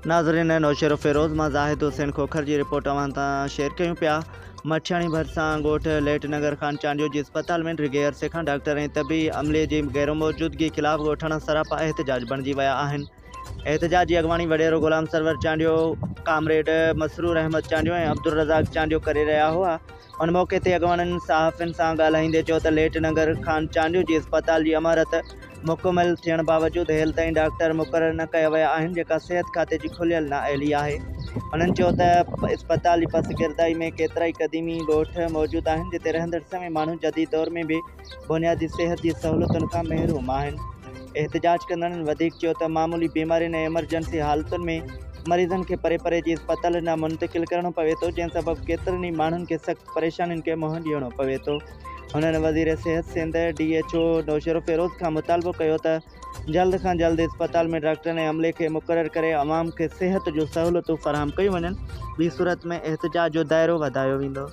नाज़रीन, नौशेरो फिरोज़ मां ज़ाहिद हुसैन खोखर जी रिपोर्ट अवां शेयर कयूं पिया। मछियाणी भरिसां ॻोठ लेट नगर खान चांडियो जी अस्पताल में डिघे अरसे खां डॉक्टर ऐं तबी अमले जी गैर मौजूदगी ख़िलाफ़ ॻोठण सरापा एहतजाज बणिजी विया आहिनि। एहतजाज जी अॻवानी वॾेरो गुलाम सरवर चांडियो, कामरेड मसरूर अहमद चांडियो ऐं अब्दुल रज़ाक चांडियो करे रहिया हुआ। उन मौक़े ते अॻवाननि सहाफ़ियुनि सां ॻाल्हाईंदे चयो त लेट नगर खान चांडियो जी अस्पताल जी इमारत मुकमल थियण बावजूदि हेल ताईं डॉक्टर मुक़ररु न कया विया आहिनि, जेका सिहत खाते जी खुलियल नाअहली आहे। उन्हनि चयो त अस्पताल जी पसगिरदाई में केतिरा ई क़दीमी ॻोठ मौजूदु आहिनि, जिते रहंदड़ समय माण्हू जदीद दौर में भी बुनियादी सिहत जी सहूलियतुनि खां महरूम आहिनि। एहतजाज कंदड़नि वधीक चयो त मामूली बीमारियुनि ऐं एमरजेंसी हालतुनि में मरीज़नि खे परे परे जी अस्पताल ॾांहुं मुंतक़िल करणो पवे थो, जंहिं सबबु केतिरनि ई माण्हुनि खे सख़्तु परेशानियुनि खे मुंहुं ॾियणो पवे थो। हुननि वज़ीर सिहत सिंध DHO नौशेरो फिरोज़ खां मुतालबो कयो त जल्द खां जल्द अस्पताल में डॉक्टरनि ऐं अमले खे मुक़ररु करे अवाम खे सिहत जूं सहूलियतूं फ़राहम कयूं वञनि, ॿी सूरत में एहतजाज जो दाइरो वधायो वेंदो।